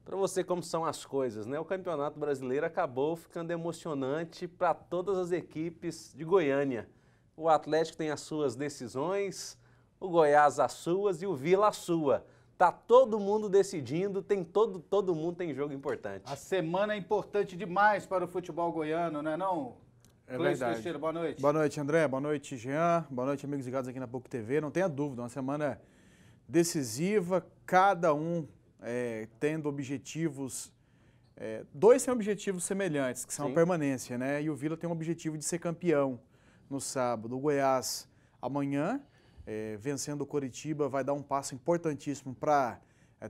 Para você, como são as coisas, né? O Campeonato Brasileiro acabou ficando emocionante para todas as equipes de Goiânia. O Atlético tem as suas decisões, o Goiás as suas e o Vila a sua. Tá todo mundo decidindo, todo mundo tem jogo importante. A semana é importante demais para o futebol goiano, não é não? É Cleiton verdade. Teixeira, boa noite. Boa noite, André. Boa noite, Jean. Boa noite, amigos ligados aqui na PUC TV. Não tenha dúvida, uma semana decisiva, cada um tendo objetivos. Dois têm objetivos semelhantes, que são a permanência, né? E o Vila tem um objetivo de ser campeão no sábado. O Goiás, amanhã, vencendo o Coritiba, vai dar um passo importantíssimo para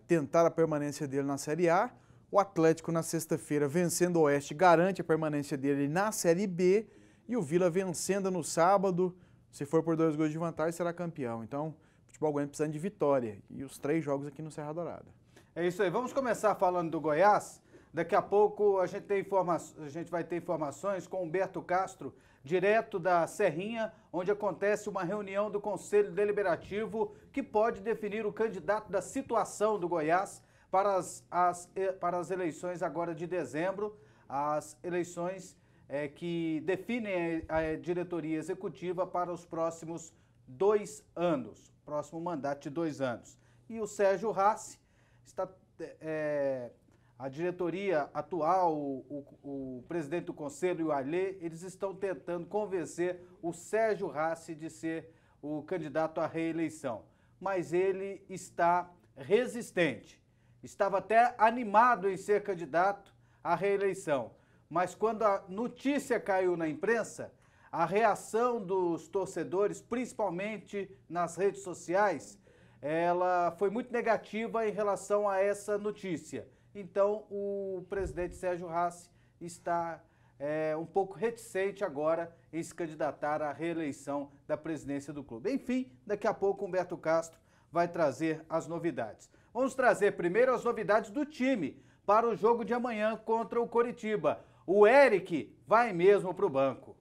tentar a permanência dele na Série A. O Atlético, na sexta-feira, vencendo o Oeste, garante a permanência dele na Série B. E o Vila vencendo no sábado, se for por 2 gols de vantagem, será campeão. Então, o futebol goiano precisando de vitória. E os 3 jogos aqui no Serra Dourada. É isso aí. Vamos começar falando do Goiás. Daqui a pouco a gente vai ter informações com Humberto Castro, direto da Serrinha, onde acontece uma reunião do Conselho Deliberativo que pode definir o candidato da situação do Goiás para as eleições agora de dezembro, as eleições que definem a diretoria executiva para os próximos 2 anos, próximo mandato de 2 anos. E o Sérgio Rassi está... A diretoria atual, o presidente do conselho e o Arlê, eles estão tentando convencer o Sérgio Rassi de ser o candidato à reeleição. Mas ele está resistente. Estava até animado em ser candidato à reeleição. Mas quando a notícia caiu na imprensa, a reação dos torcedores, principalmente nas redes sociais, ela foi muito negativa em relação a essa notícia. Então, o presidente Sérgio Rassi está um pouco reticente agora em se candidatar à reeleição da presidência do clube. Enfim, daqui a pouco Humberto Castro vai trazer as novidades. Vamos trazer primeiro as novidades do time para o jogo de amanhã contra o Coritiba. O Eric vai mesmo para o banco.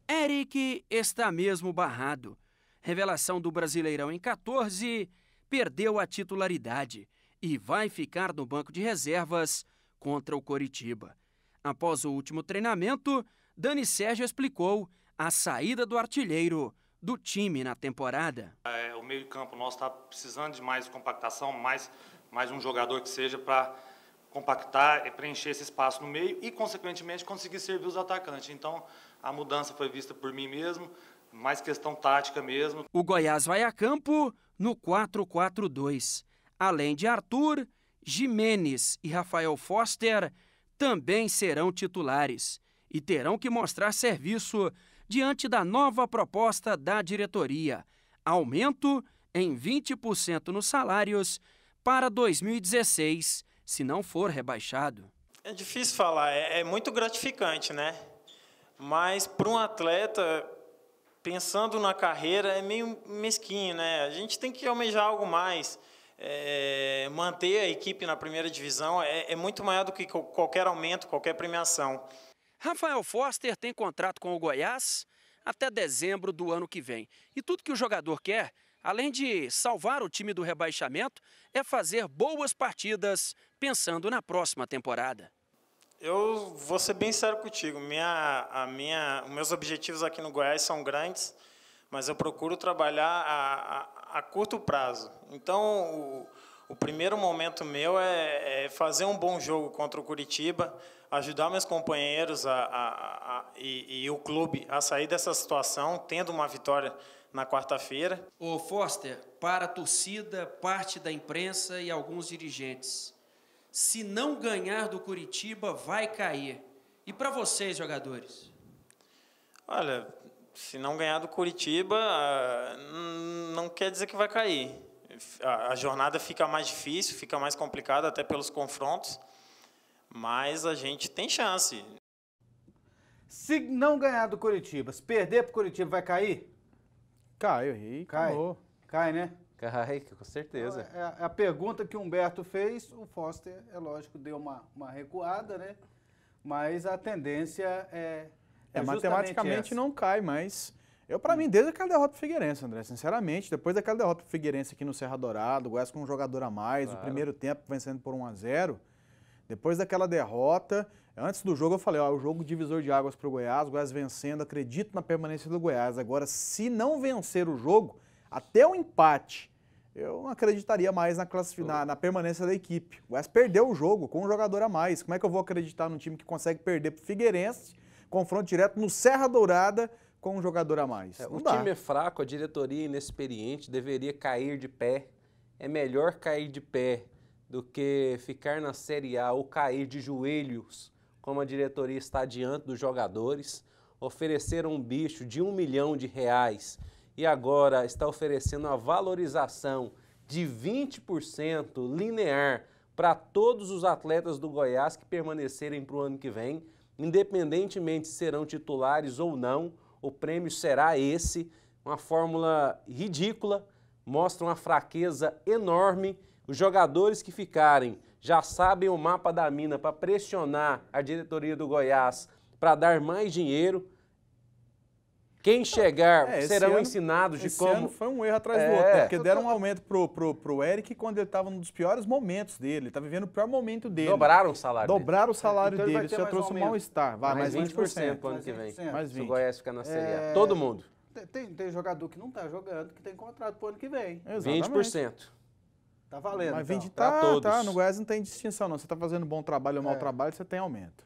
Eric está mesmo barrado. Revelação do Brasileirão em 14, perdeu a titularidade e vai ficar no banco de reservas contra o Coritiba. Após o último treinamento, Dani Sérgio explicou a saída do artilheiro do time na temporada. O meio de campo nosso está precisando de mais compactação, mais um jogador que seja para compactar e preencher esse espaço no meio e, consequentemente, conseguir servir os atacantes. Então, a mudança foi vista por mim mesmo, mais questão tática mesmo. O Goiás vai a campo no 4-4-2. Além de Arthur, Jimenez e Rafael Foster também serão titulares e terão que mostrar serviço diante da nova proposta da diretoria, aumento em 20% nos salários para 2016, se não for rebaixado. É difícil falar, é muito gratificante, né? Mas para um atleta, pensando na carreira, é meio mesquinho, né? A gente tem que almejar algo mais. Manter a equipe na primeira divisão é muito maior do que qualquer aumento, qualquer premiação. Rafael Foster tem contrato com o Goiás até dezembro do ano que vem. E tudo que o jogador quer, além de salvar o time do rebaixamento, é fazer boas partidas pensando na próxima temporada. Eu vou ser bem sério contigo. Meus objetivos aqui no Goiás são grandes, mas eu procuro trabalhar a curto prazo. Então, o primeiro momento meu é fazer um bom jogo contra o Coritiba, ajudar meus companheiros e o clube a sair dessa situação, tendo uma vitória na quarta-feira. Ô Foster, para a torcida, parte da imprensa e alguns dirigentes, se não ganhar do Coritiba, vai cair. E para vocês, jogadores? Olha, se não ganhar do Coritiba, não quer dizer que vai cair. A jornada fica mais difícil, fica mais complicada até pelos confrontos, mas a gente tem chance. Se não ganhar do Coritiba, se perder para o Coritiba, vai cair? Cai. Cai, né? Cai, com certeza. A pergunta que o Humberto fez, o Foster, é lógico, deu uma recuada, né? Mas a tendência é matematicamente não cai, mas Para mim, desde aquela derrota pro Figueirense, André, sinceramente, depois daquela derrota pro Figueirense aqui no Serra Dourado, o Goiás com um jogador a mais, o primeiro tempo vencendo por 1-0, depois daquela derrota, antes do jogo eu falei, o jogo divisor de águas pro Goiás, o Goiás vencendo, acredito na permanência do Goiás. Agora, se não vencer o jogo, até o empate, eu não acreditaria mais na permanência da equipe. O Goiás perdeu o jogo com um jogador a mais. Como é que eu vou acreditar num time que consegue perder pro Figueirense, confronto direto no Serra Dourada, com um jogador a mais? O time é fraco, a diretoria inexperiente, deveria cair de pé. É melhor cair de pé do que ficar na Série A ou cair de joelhos, como a diretoria está diante dos jogadores. Ofereceram um bicho de R$1 milhão e agora está oferecendo a valorização de 20% linear para todos os atletas do Goiás que permanecerem para o ano que vem, independentemente se serão titulares ou não. O prêmio será esse, uma fórmula ridícula, mostra uma fraqueza enorme. Os jogadores que ficarem já sabem o mapa da mina para pressionar a diretoria do Goiás para dar mais dinheiro. Quem chegar serão ensinados de como... Esse ano foi um erro atrás do outro, porque deram um aumento pro Eric quando ele estava num dos piores momentos dele, ele está vivendo o pior momento dele. Dobraram o salário dele. Dobraram o salário Então dele, isso já trouxe um mal-estar. Vai, mais 20% pro ano que vem. Mais 20%. Se o Goiás ficar na Série A. Todo mundo. Tem jogador que não está jogando, que tem contrato pro ano que vem. Exatamente. 20%. Tá valendo, Mas 20 então. tá, no Goiás não tem distinção não. Você está fazendo bom trabalho ou mau trabalho, você tem aumento.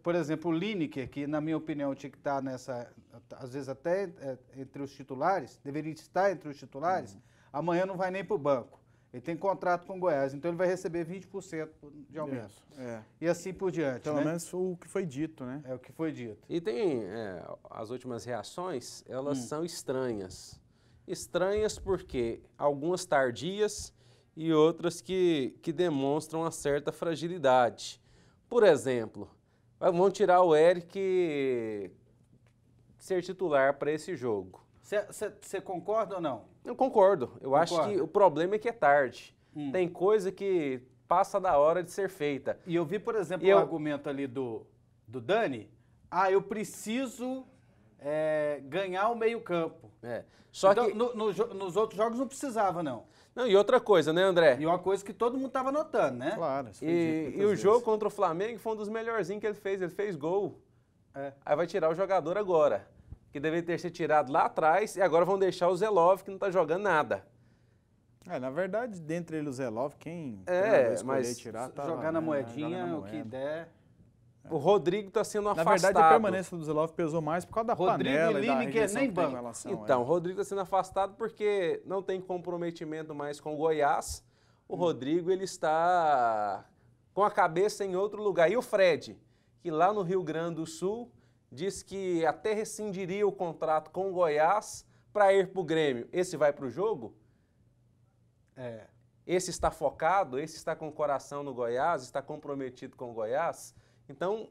Por exemplo, o Lineker, que na minha opinião tinha que estar nessa, às vezes até entre os titulares, deveria estar entre os titulares, amanhã não vai nem para o banco. Ele tem contrato com o Goiás, então ele vai receber 20% de aumento. Isso, é. E assim por diante, Pelo menos o que foi dito, né? É o que foi dito. E tem as últimas reações, elas são estranhas. Estranhas porque algumas tardias e outras que demonstram uma certa fragilidade. Por exemplo, vão tirar o Eric ser titular para esse jogo. Você concorda ou não? Eu concordo. Eu acho que o problema é que é tarde. Tem coisa que passa da hora de ser feita. E eu vi, por exemplo, o argumento ali do Dani. Eu preciso ganhar o meio-campo. Só então, que nos outros jogos não precisava, não. Não, e outra coisa, né, André? E uma coisa que todo mundo estava notando, né? Claro. E o jogo contra o Flamengo foi um dos melhorzinhos que ele fez. Ele fez gol. Aí vai tirar o jogador agora, que deveria ter sido tirado lá atrás, e agora vão deixar o Zelov, que não está jogando nada. Na verdade, dentre ele e o Zelov, quem mas tirar, jogar na moedinha, o que der. O Rodrigo está sendo afastado. Na verdade, a permanência do Zelov pesou mais por causa da panela e da rejeição nem que tem banco. com relação. Então, o Rodrigo está sendo afastado porque não tem comprometimento mais com o Goiás. O Rodrigo, ele está com a cabeça em outro lugar. E o Fred, que lá no Rio Grande do Sul, diz que até rescindiria o contrato com o Goiás para ir para o Grêmio. Esse vai para o jogo? Esse está focado, esse está com o coração no Goiás, está comprometido com o Goiás. Então,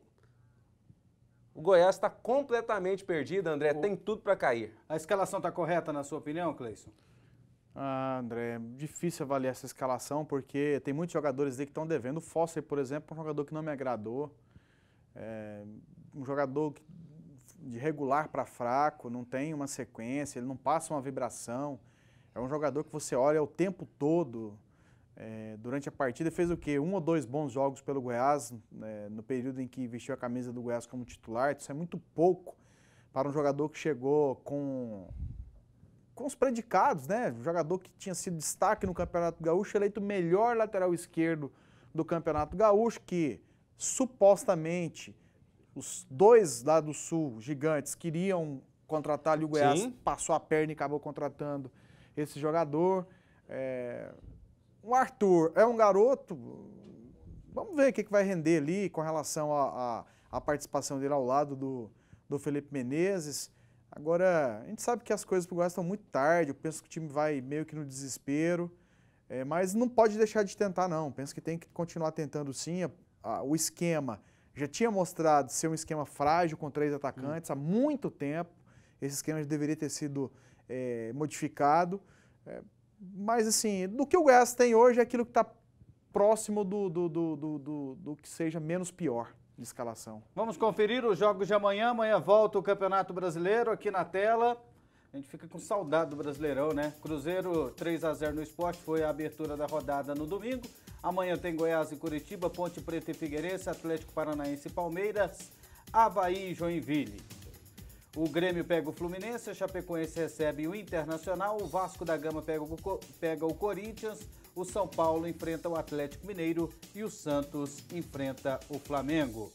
o Goiás está completamente perdido, André, tem tudo para cair. A escalação está correta, na sua opinião, Cleison? André, difícil avaliar essa escalação, porque tem muitos jogadores aí que estão devendo. O Foster, por exemplo, é um jogador que não me agradou. Um jogador de regular para fraco, não tem uma sequência, ele não passa uma vibração. É um jogador que você olha o tempo todo. Durante a partida fez o quê? 1 ou 2 bons jogos pelo Goiás, no período em que vestiu a camisa do Goiás como titular. Isso é muito pouco para um jogador que chegou com os predicados, né? Um jogador que tinha sido destaque no Campeonato Gaúcho, eleito o melhor lateral esquerdo do Campeonato Gaúcho, que supostamente os dois lá do Sul, gigantes, queriam contratar, e o Goiás passou a perna e acabou contratando esse jogador. O Arthur é um garoto, vamos ver o que vai render ali com relação à participação dele ao lado do Felipe Menezes. Agora, a gente sabe que as coisas pro Goiás estão muito tarde, eu penso que o time vai meio que no desespero, mas não pode deixar de tentar não, penso que tem que continuar tentando sim. O esquema já tinha mostrado ser um esquema frágil com 3 atacantes há muito tempo, esse esquema já deveria ter sido modificado. Mas, assim, do que o Goiás tem hoje é aquilo que está próximo do que seja menos pior de escalação. Vamos conferir os jogos de amanhã. Amanhã volta o Campeonato Brasileiro aqui na tela. A gente fica com saudade do Brasileirão, né? Cruzeiro 3-0 no Sport, foi a abertura da rodada no domingo. Amanhã tem Goiás e Curitiba, Ponte Preta e Figueirense, Atlético Paranaense e Palmeiras, Avaí e Joinville. O Grêmio pega o Fluminense, a Chapecoense recebe o Internacional, o Vasco da Gama pega o Corinthians, o São Paulo enfrenta o Atlético Mineiro e o Santos enfrenta o Flamengo.